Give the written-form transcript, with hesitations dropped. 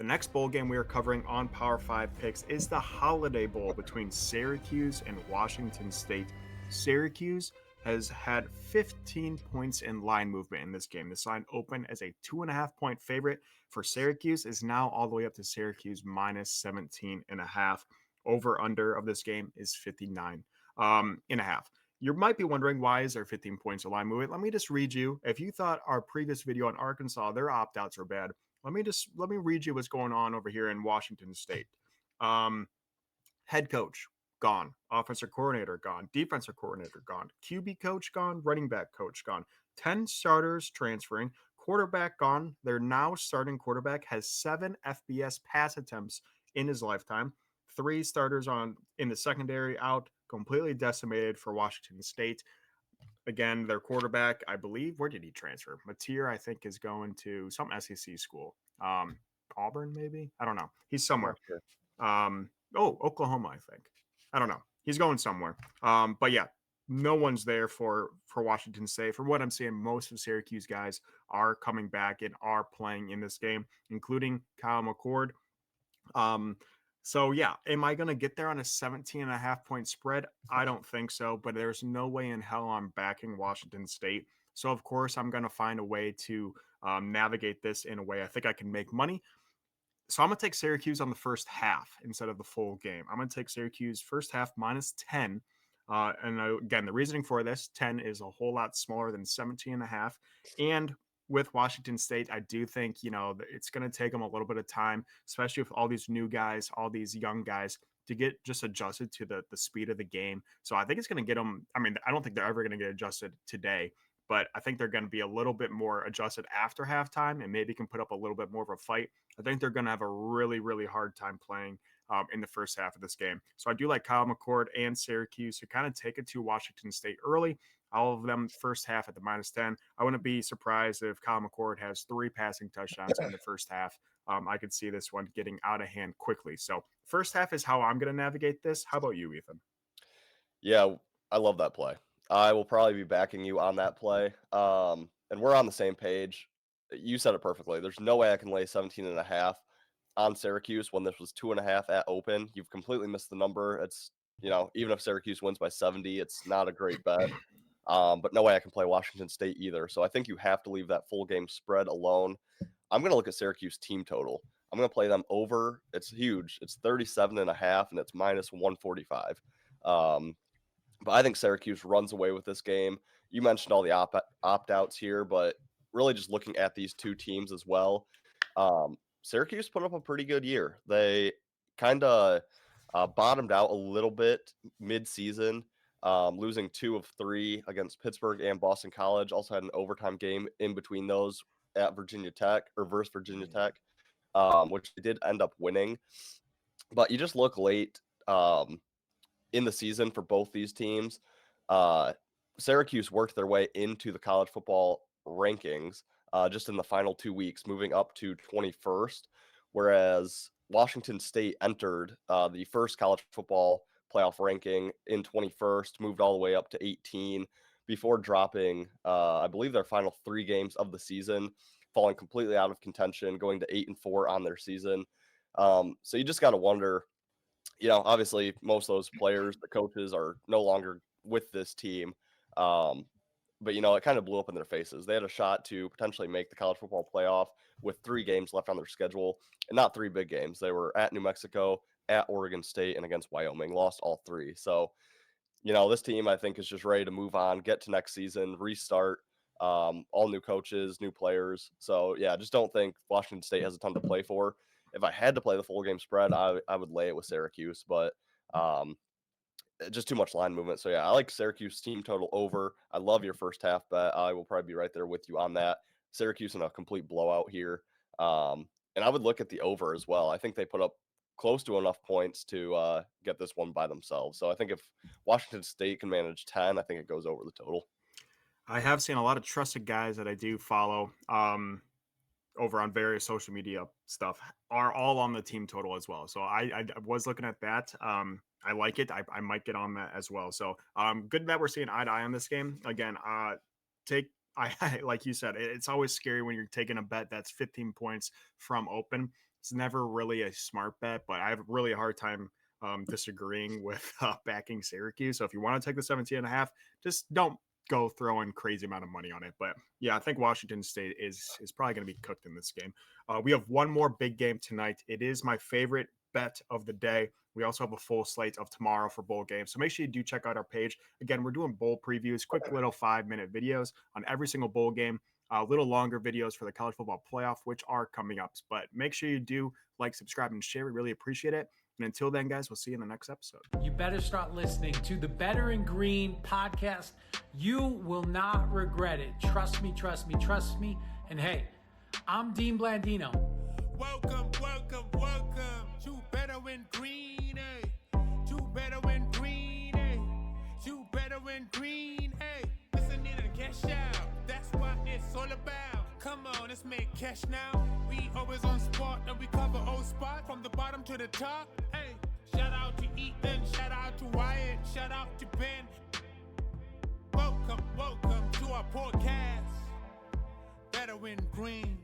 The next bowl game we are covering on Power 5 Picks is the Holiday Bowl between Syracuse and Washington State. Syracuse has had 15 points in line movement in this game. This line opened as a 2.5 point favorite for Syracuse, is now all the way up to Syracuse minus 17 and a half. Over under of this game is 59 and a half. You might be wondering, why is there 15 points of line movement? Let me just read you. If you thought our previous video on Arkansas, their opt-outs are bad, let me read you what's going on over here in Washington State. Head coach gone, offensive coordinator gone, defensive coordinator gone, QB coach gone, running back coach gone, 10 starters transferring, quarterback gone. Their now starting quarterback has 7 FBS pass attempts in his lifetime. 3 starters on in the secondary out, completely decimated for Washington State. Again, their quarterback, I believe, where did he transfer? Mateer, I think, is going to some SEC school. Auburn, maybe? I don't know. He's somewhere. Sure. Oklahoma, I think. I don't know. He's going somewhere. But yeah, no one's there for Washington State. From what I'm seeing, most of Syracuse guys are coming back and are playing in this game, including Kyle McCord. So yeah, am I going to get there on a 17.5 point spread? I don't think so, but there's no way in hell I'm backing Washington State. So of course I'm going to find a way to navigate this in a way I think I can make money. So I'm going to take Syracuse on the first half instead of the full game. I'm going to take Syracuse first half minus 10. Again, the reasoning for this, 10 is a whole lot smaller than 17.5. And with Washington State, I do think, it's going to take them a little bit of time, especially with all these new guys, all these young guys, to get just adjusted to the speed of the game. So I think it's going to get them. I mean, I don't think they're ever going to get adjusted today, but I think they're going to be a little bit more adjusted after halftime and maybe can put up a little bit more of a fight. I think they're going to have a really, really hard time playing in the first half of this game. So I do like Kyle McCord and Syracuse to kind of take it to Washington State early. All of them first half at the minus 10. I wouldn't be surprised if Kyle McCord has 3 passing touchdowns in the first half. I could see this one getting out of hand quickly. So first half is how I'm going to navigate this. How about you, Ethan? Yeah, I love that play. I will probably be backing you on that play. And we're on the same page. You said it perfectly. There's no way I can lay 17.5 on Syracuse when this was 2.5 at open. You've completely missed the number. It's, even if Syracuse wins by 70, it's not a great bet. But no way I can play Washington State either. So I think you have to leave that full game spread alone. I'm going to look at Syracuse team total. I'm going to play them over. It's huge. It's 37.5, and it's minus 145. But I think Syracuse runs away with this game. You mentioned all the opt-outs here, but really just looking at these two teams as well, Syracuse put up a pretty good year. They kind of bottomed out a little bit mid-season, losing 2 of 3 against Pittsburgh and Boston College. Also had an overtime game in between those at Virginia Tech, or versus Virginia Tech, which they did end up winning. But you just look late in the season for both these teams. Syracuse worked their way into the college football rankings just in the final 2 weeks, moving up to 21st, whereas Washington State entered the first college football playoff ranking in 21st, moved all the way up to 18 before dropping, I believe, their final 3 games of the season, falling completely out of contention, going to 8-4 on their season. So you just got to wonder, obviously most of those players, the coaches, are no longer with this team. But, it kind of blew up in their faces. They had a shot to potentially make the college football playoff with 3 games left on their schedule, and not 3 big games. They were at New Mexico, at Oregon State, and against Wyoming, lost all 3. So, this team, I think, is just ready to move on, get to next season, restart, all new coaches, new players. So, yeah, I just don't think Washington State has a ton to play for. If I had to play the full game spread, I would lay it with Syracuse, but just too much line movement. So, yeah, I like Syracuse team total over. I love your first half bet. I will probably be right there with you on that. Syracuse in a complete blowout here. And I would look at the over as well. I think they put up close to enough points to get this one by themselves. So I think if Washington State can manage 10, I think it goes over the total. I have seen a lot of trusted guys that I do follow over on various social media stuff are all on the team total as well. So I was looking at that. I like it. I might get on that as well. So good that we're seeing eye to eye on this game. Again, like you said, it's always scary when you're taking a bet that's 15 points from open. It's never really a smart bet, but I have a really hard time disagreeing with backing Syracuse. So if you want to take the 17 and a half, just don't go throwing crazy amount of money on it. But yeah, I think Washington State is probably going to be cooked in this game. We have one more big game tonight. It is my favorite bet of the day. We also have a full slate of tomorrow for bowl games. So make sure you do check out our page. Again, we're doing bowl previews, quick little 5-minute videos on every single bowl game. A little longer videos for the college football playoff, which are coming up. But make sure you do like, subscribe, and share. We really appreciate it. And until then, guys, we'll see you in the next episode. You better start listening to the Better in Green podcast. You will not regret it. Trust me, trust me, trust me. And hey, I'm Dean Blandino. Welcome, welcome, welcome to Better in Green, eh? To Better in Green, eh? To Better in Green, eh? Listening and cash out, that's what it's all about. Come on, let's make cash now. We always on spot and we cover all spot from the bottom to the top. Hey, shout out to Ethan, shout out to Wyatt, shout out to Ben. Welcome, welcome to our podcast, Better in Green.